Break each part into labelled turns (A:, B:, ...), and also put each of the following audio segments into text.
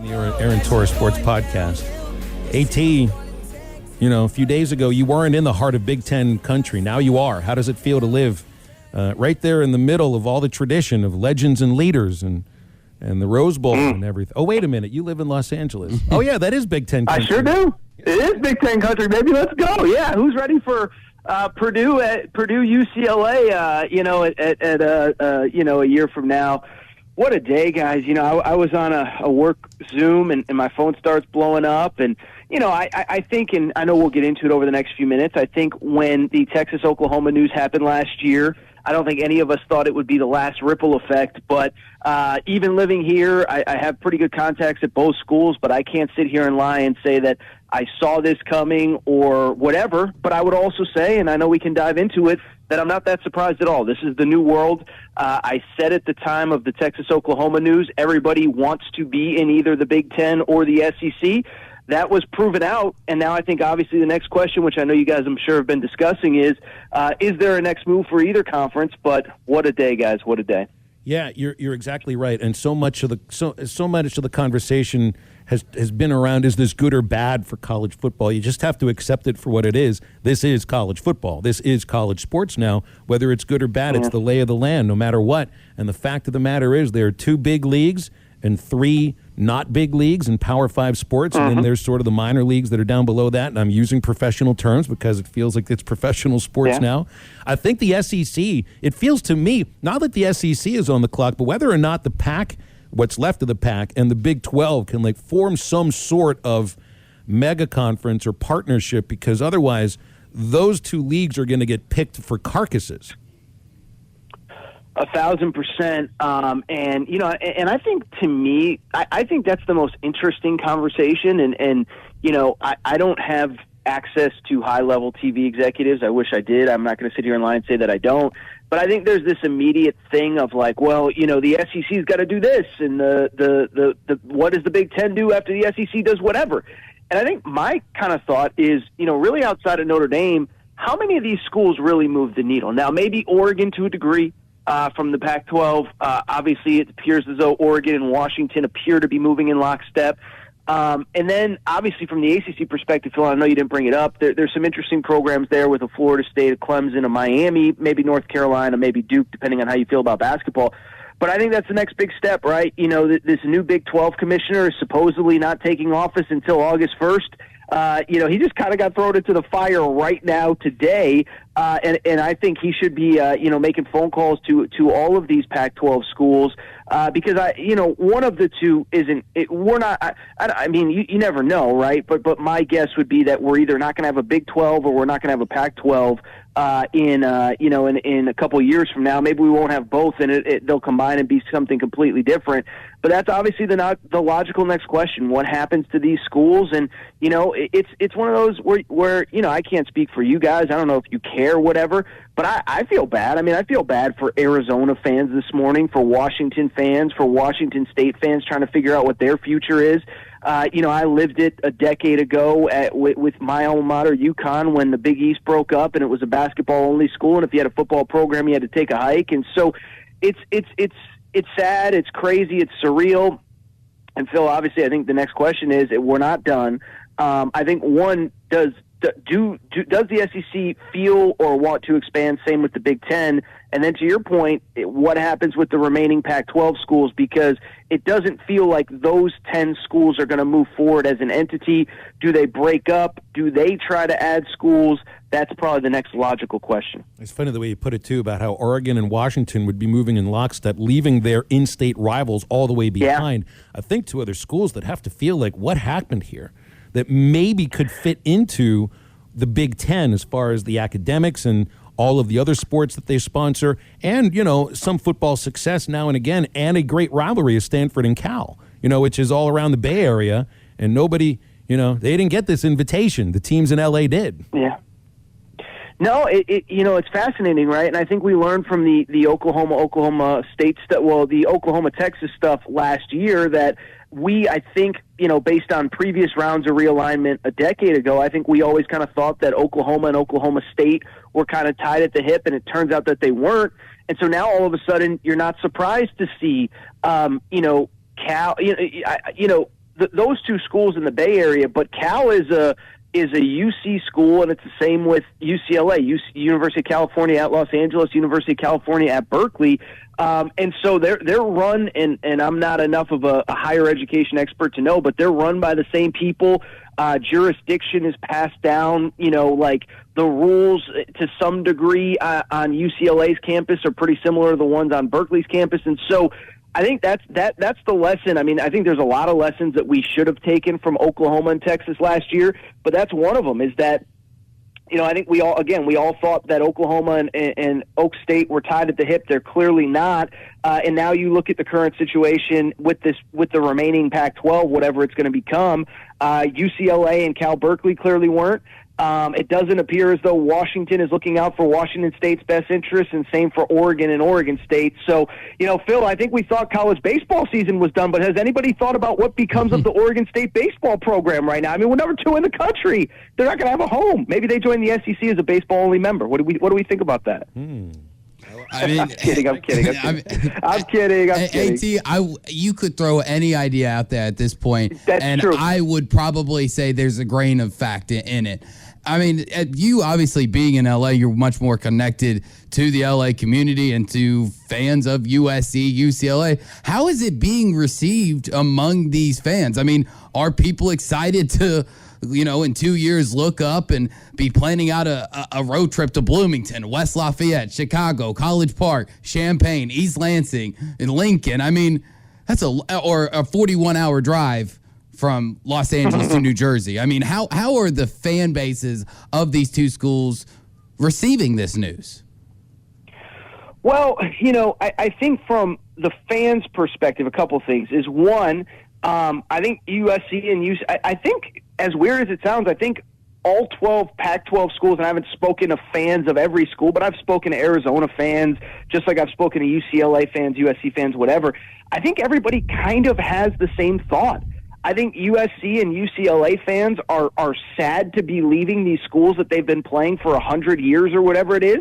A: The Aaron Torres Sports Podcast. AT, a few days ago, you weren't in the heart of Big Ten country. Now you are. How does it feel to live right there in the middle of all the tradition of legends and leaders and the Rose Bowl and everything? Oh, wait a minute. You live in Los Angeles. Oh, yeah, that is Big Ten country.
B: I sure do. It is Big Ten country, baby. Let's go. Yeah, who's ready for Purdue UCLA, a year from now? What a day, guys. I was on a work Zoom, and my phone starts blowing up. And, I think, and I know we'll get into it over the next few minutes, I think when the Texas-Oklahoma news happened last year, I don't think any of us thought it would be the last ripple effect. But even living here, I have pretty good contacts at both schools, but I can't sit here and lie and say that I saw this coming or whatever. But I would also say, and I know we can dive into it, that I'm not that surprised at all. This is the new world. I said at the time of the Texas-Oklahoma news, everybody wants to be in either the Big Ten or the SEC. That was proven out, and now I think obviously the next question, which I know you guys I'm sure have been discussing, is there a next move for either conference? But what a day, guys, what a day.
A: Yeah, you're exactly right, and so much of the conversation has been around, is this good or bad for college football? You just have to accept it for what it is. This is college football. This is college sports now. Whether it's good or bad, It's the lay of the land, no matter what. And the fact of the matter is there are 2 big leagues and 3 not big leagues in Power 5 sports, and then there's sort of the minor leagues that are down below that, and I'm using professional terms because it feels like it's professional sports now. I think the SEC, it feels to me, not that the SEC is on the clock, but whether or not the Pac, what's left of the Pac, and the Big 12 can form some sort of mega conference or partnership, because otherwise those 2 leagues are going to get picked for carcasses.
B: 1,000%. And I think, to me, I think that's the most interesting conversation. And I don't have access to high-level TV executives. I wish I did. I'm not going to sit here and lie and say that I don't. But I think there's this immediate thing of the SEC's got to do this, and the what does the Big Ten do after the SEC does whatever? And I think my kind of thought is, really outside of Notre Dame, how many of these schools really move the needle? Now, maybe Oregon to a degree. From the Pac-12, obviously it appears as though Oregon and Washington appear to be moving in lockstep. And then, obviously, from the ACC perspective, Phil, I know you didn't bring it up, there's some interesting programs there with a Florida State, a Clemson, a Miami, maybe North Carolina, maybe Duke, depending on how you feel about basketball. But I think that's the next big step, right? This new Big 12 commissioner is supposedly not taking office until August 1st. He just kind of got thrown into the fire right now today, and I think he should be, making phone calls to all of these Pac-12 schools because one of the two isn't. We're not. I mean, you never know, right? But my guess would be that we're either not going to have a Big 12 or we're not going to have a Pac-12 in a couple of years from now. Maybe we won't have both, and they'll combine and be something completely different. But that's obviously the logical next question. What happens to these schools? And it's one of those where I can't speak for you guys. I don't know if you care, whatever. But I feel bad. I mean, I feel bad for Arizona fans this morning, for Washington fans, for Washington State fans trying to figure out what their future is. I lived it a decade ago with my alma mater, UConn, when the Big East broke up and it was a basketball-only school, and if you had a football program, you had to take a hike. And so it's sad, it's crazy, it's surreal. And Phil, obviously, I think the next question is, we're not done. I think one, does the SEC feel or want to expand? Same with the Big Ten. And then to your point, what happens with the remaining Pac-12 schools? Because it doesn't feel like those 10 schools are going to move forward as an entity. Do they break up? Do they try to add schools? That's probably the next logical question.
A: It's funny the way you put it, too, about how Oregon and Washington would be moving in lockstep, leaving their in-state rivals all the way behind. Yeah. I think 2 other schools that have to feel like, what happened here? That maybe could fit into the Big Ten as far as the academics and all of the other sports that they sponsor, and, some football success now and again, and a great rivalry is Stanford and Cal, which is all around the Bay Area, and nobody, they didn't get this invitation. The teams in L.A. did.
B: Yeah. No, it's fascinating, right? And I think we learned from the Oklahoma State the Oklahoma Texas stuff last year that I think, based on previous rounds of realignment a decade ago, I think we always kind of thought that Oklahoma and Oklahoma State were kind of tied at the hip, and it turns out that they weren't. And so now all of a sudden you're not surprised to see, Cal, those two schools in the Bay Area, but Cal is a UC school, and it's the same with UCLA, University of California at Los Angeles, University of California at Berkeley. And so they're run, and I'm not enough of a higher education expert to know, but they're run by the same people. Jurisdiction is passed down, like the rules to some degree on UCLA's campus are pretty similar to the ones on Berkeley's campus. And so I think that's the lesson. I mean, I think there's a lot of lessons that we should have taken from Oklahoma and Texas last year, but that's one of them, is that, I think we all thought that Oklahoma and Oak State were tied at the hip. They're clearly not. And now you look at the current situation with the remaining Pac-12, whatever it's going to become. UCLA and Cal Berkeley clearly weren't. It doesn't appear as though Washington is looking out for Washington State's best interests, and same for Oregon and Oregon State. So, Phil, I think we thought college baseball season was done, but has anybody thought about what becomes of the Oregon State baseball program right now? I mean, we're number 2 in the country. They're not going to have a home. Maybe they join the SEC as a baseball-only member. What do we think about that?
C: I mean,
B: I'm kidding. I'm kidding.
C: AT, you could throw any idea out there at this point,
B: That's true.
C: I would probably say there's a grain of fact in it. I mean, you obviously being in LA, you're much more connected to the LA community and to fans of USC, UCLA. How is it being received among these fans? I mean, are people excited to, in 2 years look up and be planning out a road trip to Bloomington, West Lafayette, Chicago, College Park, Champaign, East Lansing, and Lincoln? I mean, that's or a 41-hour drive from Los Angeles to New Jersey. I mean, how are the fan bases of these two schools receiving this news?
B: Well, I think from the fans' perspective, a couple things is one. I think USC and UC. I think, as weird as it sounds, I think all 12 Pac-12 schools, and I haven't spoken to fans of every school, but I've spoken to Arizona fans, just like I've spoken to UCLA fans, USC fans, whatever. I think everybody kind of has the same thought. I think USC and UCLA fans are sad to be leaving these schools that they've been playing for 100 years or whatever it is.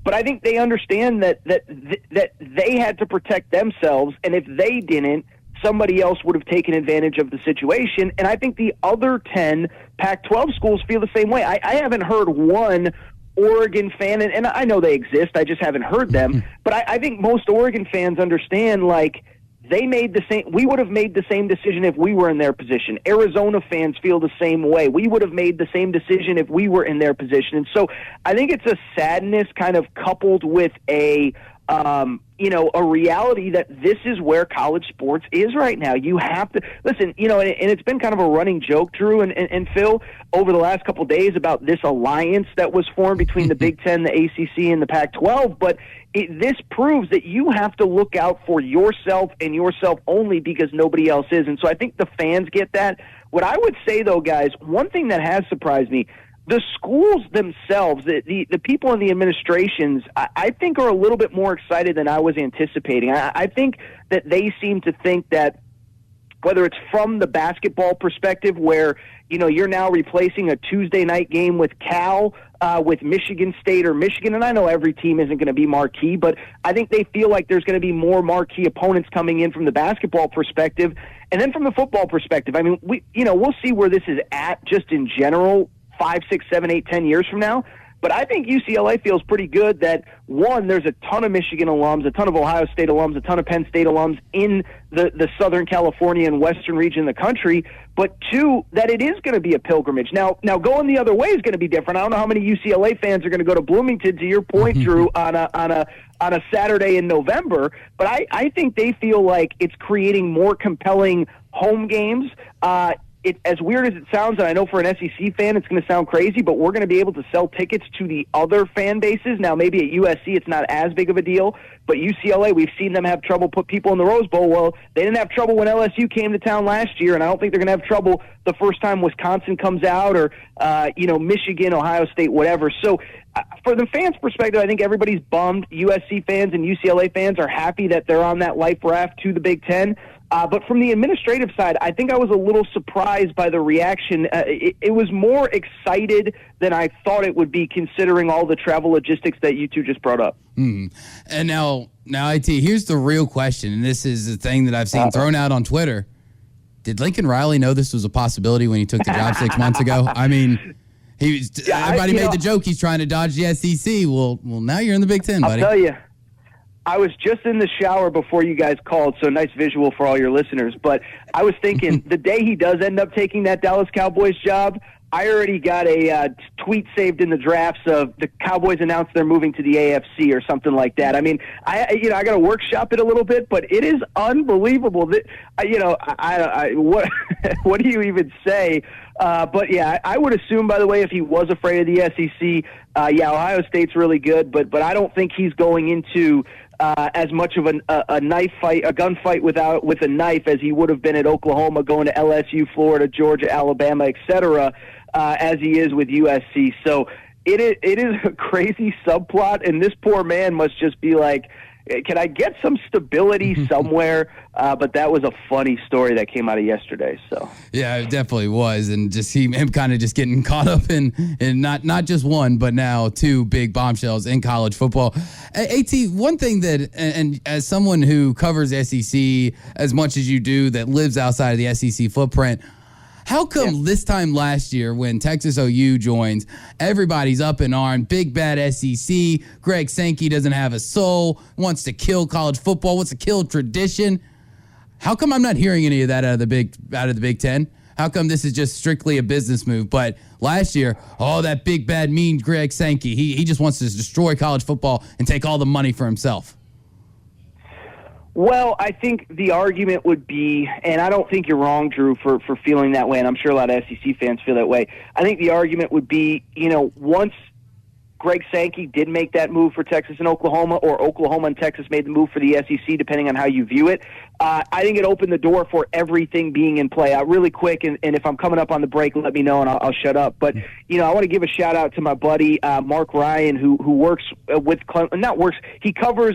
B: But I think they understand that they had to protect themselves, and if they didn't, somebody else would have taken advantage of the situation. And I think the other 10 Pac-12 schools feel the same way. I haven't heard one Oregon fan, and I know they exist, I just haven't heard them. But I think most Oregon fans understand, we would have made the same decision if we were in their position. Arizona fans feel the same way. We would have made the same decision if we were in their position. And so I think it's a sadness kind of coupled with a reality that this is where college sports is right now. You have to listen, and it's been kind of a running joke, Drew and Phil, over the last couple of days about this alliance that was formed between the Big Ten, the ACC, and the Pac-12. But this proves that you have to look out for yourself and yourself only, because nobody else is. And so I think the fans get that. What I would say, though, guys, one thing that has surprised me, the schools themselves, the people in the administrations, I think are a little bit more excited than I was anticipating. I think that they seem to think that, whether it's from the basketball perspective, where you're now replacing a Tuesday night game with Cal, with Michigan State or Michigan, and I know every team isn't going to be marquee, but I think they feel like there's going to be more marquee opponents coming in from the basketball perspective, and then from the football perspective. I mean, we'll see where this is at just in general 5, 6, 7, 8, 10 years from now. But I think UCLA feels pretty good that, one, there's a ton of Michigan alums, a ton of Ohio State alums, a ton of Penn State alums in the Southern California and Western region of the country, but two, that it is going to be a pilgrimage. Now going the other way is going to be different. I don't know how many UCLA fans are going to go to Bloomington, to your point, Drew, on a Saturday in November, but I think they feel like it's creating more compelling home games. As weird as it sounds, and I know for an SEC fan it's going to sound crazy, but we're going to be able to sell tickets to the other fan bases. Now, maybe at USC it's not as big of a deal, but UCLA, we've seen them have trouble put people in the Rose Bowl. Well, they didn't have trouble when LSU came to town last year, and I don't think they're going to have trouble the first time Wisconsin comes out, or Michigan, Ohio State, whatever. So for the fans' perspective, I think everybody's bummed. USC fans and UCLA fans are happy that they're on that life raft to the Big Ten. But from the administrative side, I think I was a little surprised by the reaction. It was more excited than I thought it would be, considering all the travel logistics that you two just brought up.
C: And now, IT, here's the real question, and this is the thing that I've seen thrown out on Twitter. did Lincoln Riley know this was a possibility when he took the job 6 months ago? I mean, everybody made the joke he's trying to dodge the SEC. Well, now you're in the Big Ten, buddy.
B: I'll tell you, I was just in the shower before you guys called, so nice visual for all your listeners. But I was thinking, the day he does end up taking that Dallas Cowboys job, I already got a tweet saved in the drafts of the Cowboys announced they're moving to the AFC or something like that. I mean, I got to workshop it a little bit, but it is unbelievable that what what do you even say? But yeah, I would assume, by the way, if he was afraid of the SEC, Ohio State's really good, but I don't think he's going into as much of a knife fight, a gunfight with a knife as he would have been at Oklahoma, going to LSU, Florida, Georgia, Alabama, etc., as he is with USC. So it is a crazy subplot, and this poor man must just be like, can I get some stability somewhere? But that was a funny story that came out of yesterday. So
C: yeah, it definitely was, and just him kind of just getting caught up in not just one, but now two big bombshells in college football. At, one thing that, and as someone who covers SEC as much as you do, that lives outside of the SEC footprint, how come this time last year when Texas OU joins, everybody's up in arms, big bad SEC, Greg Sankey doesn't have a soul, wants to kill college football, wants to kill tradition? How come I'm not hearing any of that out of the Big Ten? How come this is just strictly a business move? But last year, that big bad mean Greg Sankey, he just wants to destroy college football and take all the money for himself.
B: Well, I think the argument would be, and I don't think you're wrong, Drew, for feeling that way, and I'm sure a lot of SEC fans feel that way. I think the argument would be, once Greg Sankey did make that move for Texas and Oklahoma, or Oklahoma and Texas made the move for the SEC, depending on how you view it, I think it opened the door for everything being in play. Really quick, and if I'm coming up on the break, let me know and I'll shut up. But, I want to give a shout-out to my buddy, Mark Ryan, who works with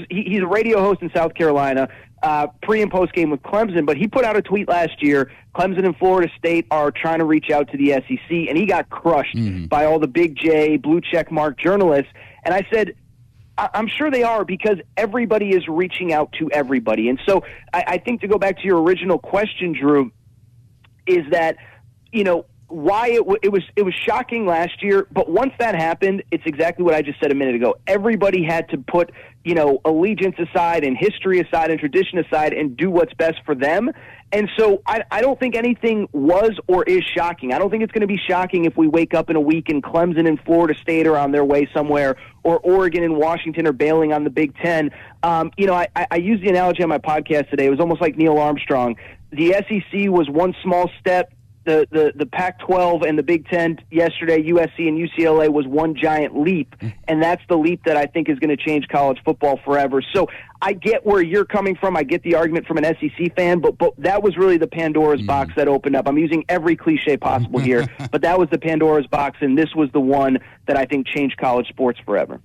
B: he's a radio host in South Carolina, pre- and post-game with Clemson, but he put out a tweet last year. Clemson and Florida State are trying to reach out to the SEC, and he got crushed by all the big J, blue check mark journalists. And I said, I'm sure they are, because everybody is reaching out to everybody. And so I think, to go back to your original question, Drew, is that, why it was shocking last year, but once that happened, it's exactly what I just said a minute ago. Everybody had to put, allegiance aside and history aside and tradition aside and do what's best for them. And so I don't think anything was or is shocking. I don't think it's going to be shocking if we wake up in a week and Clemson and Florida State are on their way somewhere, or Oregon and Washington are bailing on the Big Ten. I used the analogy on my podcast today. It was almost like Neil Armstrong. The SEC was one small step. The Pac-12 and the Big Ten yesterday, USC and UCLA, was one giant leap, and that's the leap that I think is going to change college football forever. So I get where you're coming from. I get the argument from an SEC fan, but that was really the Pandora's box that opened up. I'm using every cliche possible here, but that was the Pandora's box, and this was the one that I think changed college sports forever.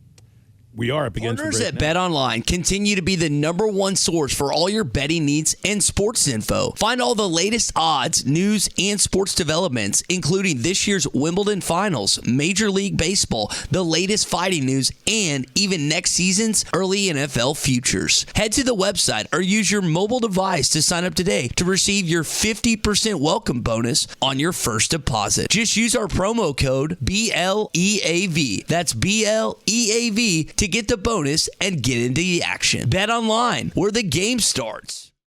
A: We are up against
D: Partners at BetOnline continue to be the #1 source for all your betting needs and sports info. Find all the latest odds, news, and sports developments, including this year's Wimbledon Finals, Major League Baseball, the latest fighting news, and even next season's early NFL futures. Head to the website or use your mobile device to sign up today to receive your 50% welcome bonus on your first deposit. Just use our promo code BLEAV. That's BLEAV to get the bonus and get into the action. Bet online, where the game starts.